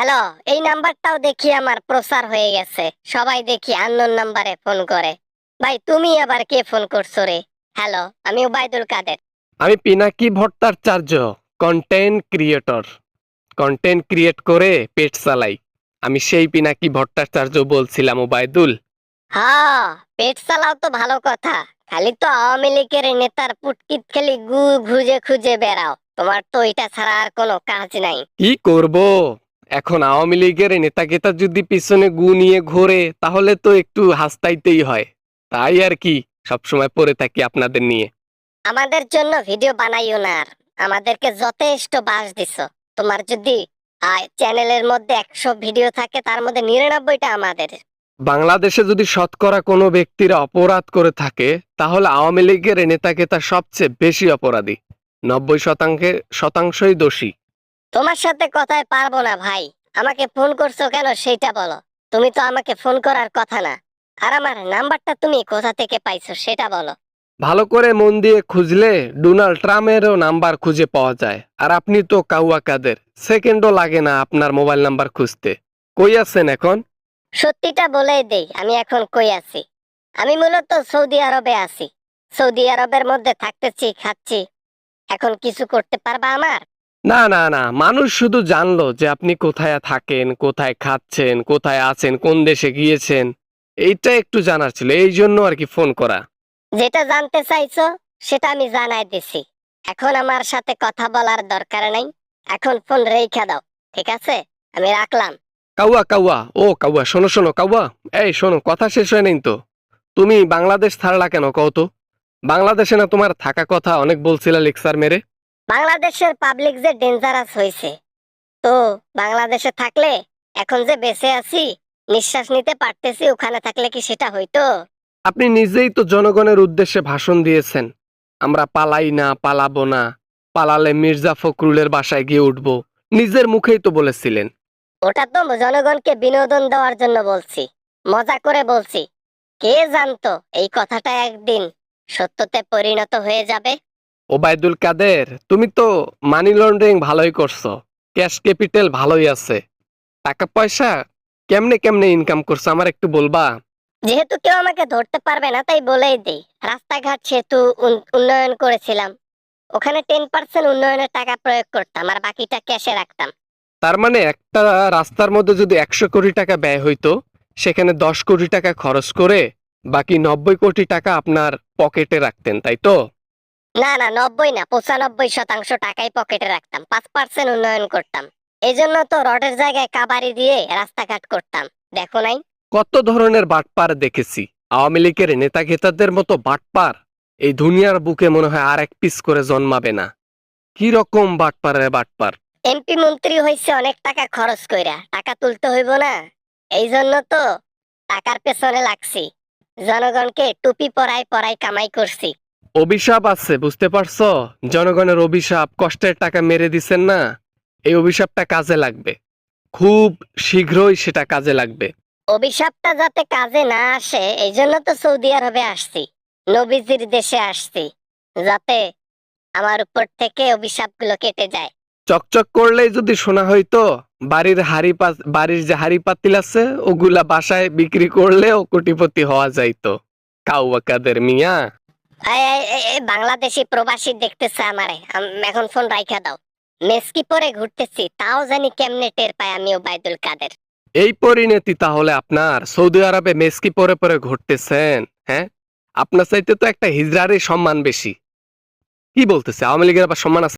Hello, এই নাম্বারটাও দেখি আমার প্রচার হয়ে গেছে। সবাই দেখি আননোন নাম্বারে ফোন করে। ভাই তুমি আবার কে ফোন করছো রে? হ্যালো, আমি ওবায়দুল কাদের। আমি Pinaki Bhattacharya, content creator. Content create করে পেট চালাই। আমি সেই পিনাকি ভট্টাচার্য বলছিলাম, ওবায়দুল। হ্যাঁ, পেট চালাও তো ভালো কথা। খালি তো আওয়ামী লীগের নেতার পুটকিত খালি গু খুঁজে খুঁজে বেড়াও। তোমার তো এটা ছাড়া আর কোনো কাজ নাই। কি করব? এখন আওয়ামী লীগের নেতাকেতা যদি পিছনে গু নিয়ে ঘোরে তাহলে তো একটু হাসতাইতেই হয়। তাই আর কি, সবসময় পড়ে থাকি আপনাদের নিয়ে। আমাদের জন্য ভিডিও বানাইও না আর। আমাদেরকে যথেষ্ট বাস দিছো। তোমার যদি চ্যানেলের মধ্যে 100 ভিডিও থাকে তার মধ্যে 99টা আমাদের। বাংলাদেশে যদি শতকরা কোনো ব্যক্তিরা অপরাধ করে থাকে তাহলে আওয়ামী লীগের নেতাকেতা সবচেয়ে বেশি অপরাধী। 90শতাংশই দোষী। তোমার সাথে কথায় পারবো না ভাই। আমাকে ফোন করছো কেন সেটা বলো। তুমি তো আমাকে ফোন করার কথা না। আর আমার নাম্বারটা তুমি কোথা থেকে পাইছো সেটা বলো। ভালো করে মন দিয়ে খুঁজলে ডোনাল্ড ট্রাম্পেরও নাম্বার খুঁজে পাওয়া যায়। আর আপনি তো কাউয়া কাদের, সেকেন্ডও লাগে না আপনার মোবাইল নাম্বার খুঁজতে। কই আছেন এখন? সত্যিটা বলেই দেই, আমি এখন কই আছি। আমি মূলত সৌদি আরবে আছি। সৌদি আরবের মধ্যে থাকতেছি, খাচ্ছি। এখন কিছু করতে পারবা আমার? না না না, মানুষ শুধু জানলো যে আপনি কোথায় থাকেন, কোথায় খাচ্ছেন, কোথায় আছেন, কোন দেশে গিয়েছেন। এইটা একটু জানার ছিল, এই জন্য আর কি ফোন করা। যেটা জানতে চাইছো সেটা আমি জানাই দিছি। এখন আমার সাথে কথা বলার দরকার নাই। এখন ফোন রেখে দাও, ঠিক আছে? আমি রাখলাম। কাউয়া কাউয়া, ও কাউয়া, শোনো শোনো কাউয়া। এই শোনো, কথা শেষ হয় নাই তো। তুমি বাংলাদেশ ছাড়লা কেন কও তো? বাংলাদেশে না তোমার থাকা কথা, অনেক বলছিলা লেকচার মেরে। বাংলাদেশের পাবলিক যে ডেঞ্জারাস হয়েছে, তো বাংলাদেশে থাকলে এখন যে বেঁচে আছি, নিঃশ্বাস নিতে পারতেছি, ওখানে থাকলে কি সেটা হইতো? আপনি নিজেই তো জনগণের উদ্দেশ্যে ভাষণ দিয়েছেন। আমরা পালাই না, পালাবো না, পালালে মির্জা ফখরুলের বাসায় গিয়ে উঠবো। নিজের মুখেই তো বলেছিলেন। ওটা তো জনগণকে বিনোদন দেওয়ার জন্য বলছি, মজা করে বলছি। কে জানতো এই কথাটা একদিন সত্যতে পরিণত হয়ে যাবে। ওবায়দুল কাদের, তুমি তো মানি লন্ডারিং ভালোই করছো। ক্যাশ ক্যাপিটাল ভালোই আছে। টাকা পয়সা কেমনে কেমনে ইনকাম করছো আমার একটু বলবা? যেহেতু কেউ আমাকে ধরতে পারবে না তাই বলেই দেই, রাস্তাঘাট সেতু উন্নয়ন করেছিলাম। ওখানে 10% উন্নয়নের টাকা প্রয়োগ করতাম আর বাকিটা ক্যাশে রাখতাম। তার মানে একটা রাস্তার মধ্যে যদি 100 কোটি টাকা ব্যয় হইতো, সেখানে 10 কোটি টাকা খরচ করে বাকি 90 কোটি টাকা আপনার পকেটে রাখতেন, তাই তো? না না, 90 না, 95% টাকাই পকেটে রাখতাম, 5% উন্নয়ন করতাম। এই জন্য তো রডের জায়গায় কাবাড়ি দিয়ে রাস্তাঘাট করতাম। দেখো নাই? কত ধরনের বাটপার দেখেছি। আওয়ামী লীগের নেতা খেতাদের মতো বাটপার এই দুনিয়ার বুকে মনে হয় আর এক পিস করে জন্মাবে না। কি রকম বাটপারের বাটপার! এমপি মন্ত্রী হইছে অনেক টাকা খরচ কইরা, টাকা তুলতে হইব না? এই জন্য তো টাকার পেছনে লাগছি। জনগণকে টুপি পরাই পরাই কামাই করছি। অভিশাপ আছে, বুঝতে পারছো? জনগণের অভিশাপ, কষ্টের টাকা মেরে দিছেন না, এই অভিশাপটা কাজে লাগবে। খুব শীঘ্রই সেটা কাজে লাগবে। অভিশাপটা যাতে কাজে না আসে এই জন্য তো সৌদি আরবে আসছি, নবীজির দেশে আসছি, যাতে আমার উপর থেকে অভিশাপগুলো কেটে যায়। চকচক করলেই যদি শোনা হইতো, বাড়ির যে হাড়ি পাতিল আছে ওগুলা বাসায় বিক্রি করলেও কোটিপতি হওয়া যাইতো। কাউয়া কাদের মিয়া। এই বাংলাদেশি প্রবাসী দেখতেছে আমারে, এখন ফোন রাইখা দাও। মেসকি পরে ঘুরতেছি, তাও জানি কেমনে টের পায় আমি ওবায়দুল কাদের। এই পরিণতি তাহলে আপনার? সৌদি আরবে মেসকি পরে পরে ঘুরতেছেন? হ্যাঁ, আপনার চাইতে তো একটা হিজড়ারই সম্মান বেশি। কি বলতেছে, আওয়ামী লীগের আবার সম্মান আছে?